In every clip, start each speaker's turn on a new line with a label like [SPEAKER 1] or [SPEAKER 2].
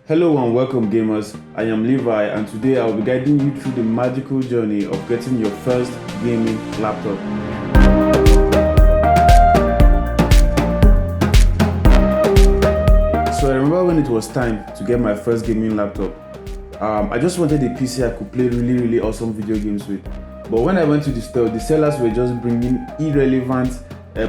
[SPEAKER 1] Hello and welcome gamers, I am Levi and today I will be guiding you through the magical journey of getting your first gaming laptop. So I remember when it was time to get my first gaming laptop. I just wanted a PC I could play really awesome video games with. But when I went to the store, the sellers were just bringing irrelevant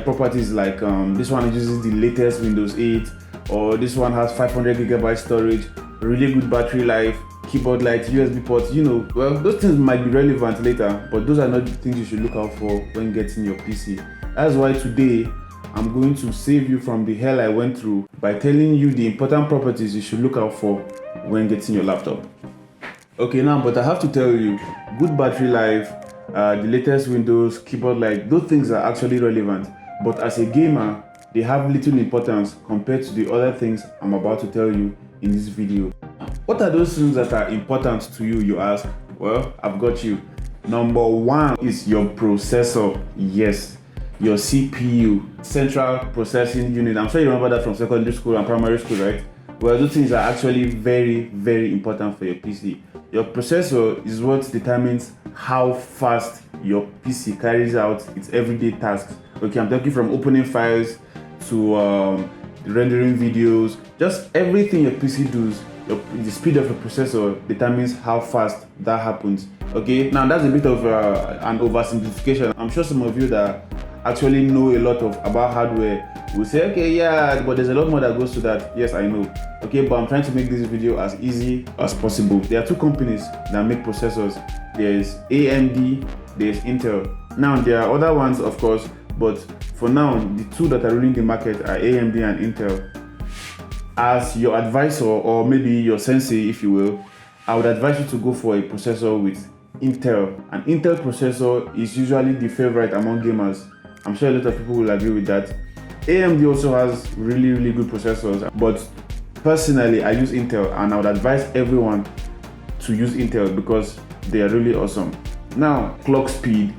[SPEAKER 1] properties like this one uses the latest Windows 8, or this one has 500GB storage, really good battery life, keyboard light, USB ports, well, those things might be relevant later, but those are not the things you should look out for when getting your PC. That's why today, I'm going to save you from the hell I went through by telling you the important properties you should look out for when getting your laptop. Okay now, but I have to tell you, good battery life, the latest Windows, keyboard light, those things are actually relevant, but as a gamer, they have little importance compared to the other things I'm about to tell you in this video. What are those things that are important to you, you ask? Well, I've got you. Number one is your processor. Yes, your CPU, Central Processing Unit. I'm sure you remember that from secondary school and primary school, right? Well, those things are actually very important for your PC. Your processor is what determines how fast your PC carries out its everyday tasks. Okay, I'm talking from opening files to rendering videos, just everything your PC does. The speed of your processor determines how fast that happens. Okay, now that's a bit of an oversimplification. I'm sure some of you that actually know a lot about hardware will say, okay, yeah, but there's a lot more that goes to that. Yes, I know. Okay, but I'm trying to make this video as easy as possible. There are two companies that make processors. There's AMD, there's Intel. Now there are other ones, of course, but for now, the two that are ruling the market are AMD and Intel. As your advisor, or maybe your sensei, if you will, I would advise you to go for a processor with Intel. An Intel processor is usually the favorite among gamers. I'm sure a lot of people will agree with that. AMD also has really good processors, but personally, I use Intel and I would advise everyone to use Intel because they are really awesome. Now, clock speed.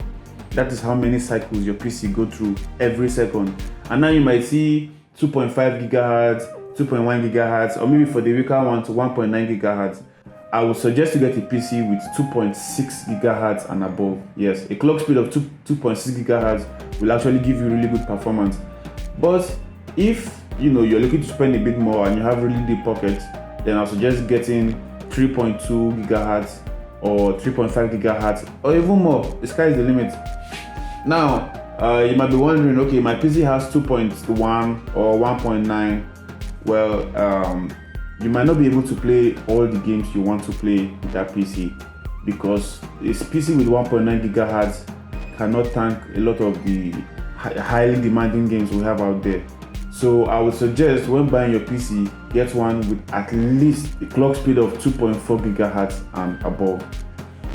[SPEAKER 1] That is how many cycles your PC go through every second. And now you might see 2.5 gigahertz, 2.1 gigahertz, or maybe for the weaker one to 1.9 gigahertz. I would suggest you get a PC with 2.6 gigahertz and above. Yes, a clock speed of 2.6 gigahertz will actually give you really good performance. But if you're looking to spend a bit more and you have really deep pockets, then I'll suggest getting 3.2 gigahertz or 3.5 gigahertz or even more. The sky is the limit. Now, you might be wondering, okay, my PC has 2.1 or 1.9. Well, you might not be able to play all the games you want to play with that PC because this PC with 1.9 gigahertz cannot tank a lot of the highly demanding games we have out there. So I would suggest when buying your PC, get one with at least a clock speed of 2.4 gigahertz and above.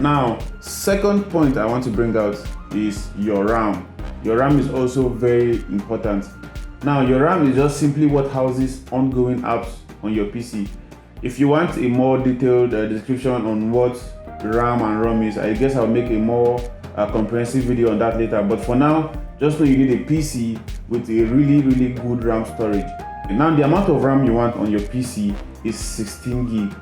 [SPEAKER 1] Now, second point I want to bring out is your RAM. Your RAM is also very important. Now, your RAM is just simply what houses ongoing apps on your PC. If you want a more detailed description on what RAM and ROM is, I guess I'll make a more comprehensive video on that later. But for now, just know you need a PC with a really good RAM storage. Now, the amount of RAM you want on your PC is 16 gig.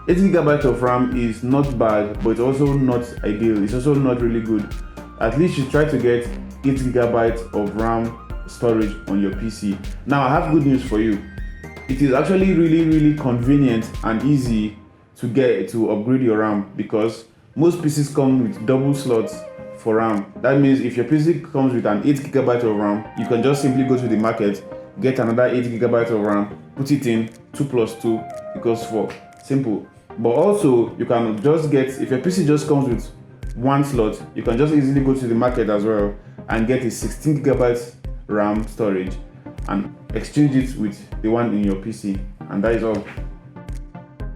[SPEAKER 1] 8 GB of RAM is not bad, but it's also not ideal. It's also not really good. At least you try to get 8 GB of RAM storage on your PC. Now, I have good news for you. It is actually really convenient and easy to upgrade your RAM because most PCs come with double slots for RAM. That means if your PC comes with an 8 GB of RAM, you can just simply go to the market, get another 8 GB of RAM, put it in, 2 plus 2 equals 4. Simple. But also, you can just get, if your PC just comes with one slot, you can just easily go to the market as well and get a 16 GB RAM storage and exchange it with the one in your PC, and that is all.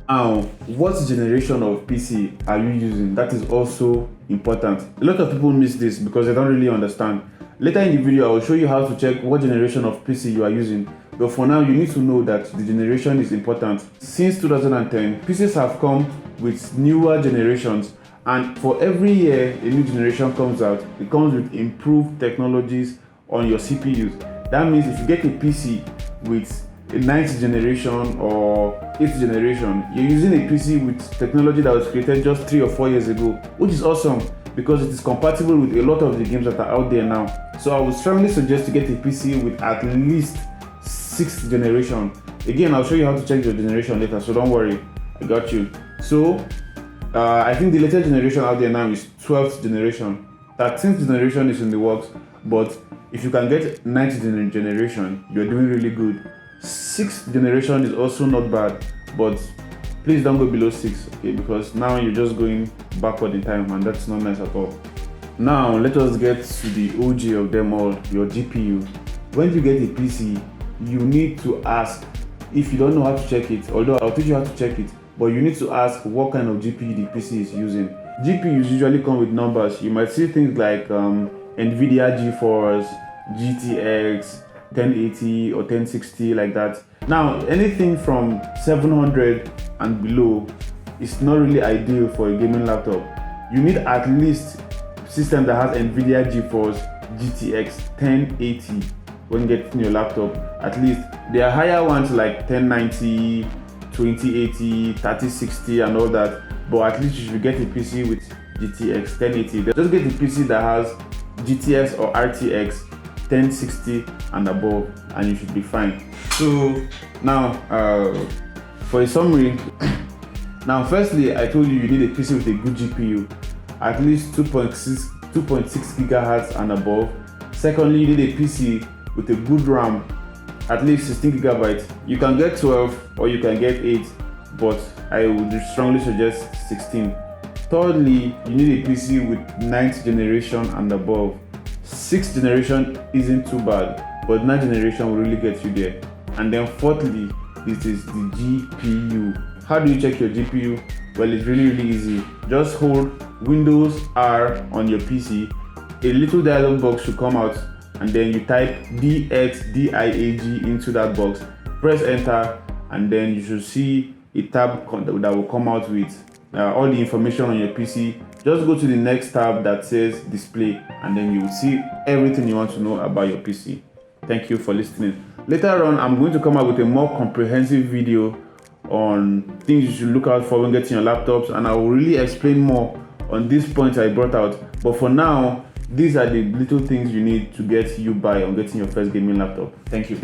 [SPEAKER 1] Now, what generation of PC are you using? That is also important. A lot of people miss this because they don't really understand. Later in the video, I will show you how to check what generation of PC you are using. But for now, you need to know that the generation is important. Since 2010, PCs have come with newer generations, and for every year a new generation comes out, it comes with improved technologies on your CPUs. That means if you get a PC with a 9th generation or 8th generation. You're using a PC with technology that was created just 3 or 4 years ago, which is awesome because it is compatible with a lot of the games that are out there now. So I would strongly suggest to get a PC with at least 6th generation. Again, I'll show you how to check your generation later, so don't worry, I got you. So I think the latest generation out there now is 12th generation. 13th generation is in the works, but if you can get 9th generation, you're doing really good. 6th generation is also not bad, but please don't go below 6, okay? Because now you're just going backward in time, and that's not nice at all. Now let us get to the OG of them all, your GPU. When you get a PC, you need to ask, if you don't know how to check it, although I'll teach you how to check it, but you need to ask what kind of GPU the PC is using. GPUs usually come with numbers. You might see things like NVIDIA GeForce, GTX 1080 or 1060, like that. Now anything from 700 and below is not really ideal for a gaming laptop. You need at least a system that has NVIDIA GeForce GTX 1080 when getting your laptop. At least there are higher ones like 1090, 2080, 3060 and all that, but at least you should get a PC with GTX 1080. Just get a PC that has GTX or RTX 1060 and above, and you should be fine. So now for a summary, now firstly I told you you need a PC with a good GPU, at least 2.6 gigahertz and above. Secondly, you need a PC with a good RAM, at least 16 gigabytes. You can get 12 or you can get 8, but I would strongly suggest 16. Thirdly, you need a PC with 9th generation and above. 6th generation isn't too bad, but 9th generation will really get you there. And then fourthly, this is the GPU. How do you check your GPU? Well, it's really easy. Just hold Windows R on your PC. A little dialog box should come out, and then you type DXDIAG into that box. Press enter, and then you should see a tab that will come out with all the information on your PC. Just go to the next tab that says display, and then you will see everything you want to know about your PC. Thank you for listening. Later on, I'm going to come out with a more comprehensive video on things you should look out for when getting your laptops, and I will really explain more on these points I brought out. But for now, these are the little things you need to get you by on getting your first gaming laptop. Thank you.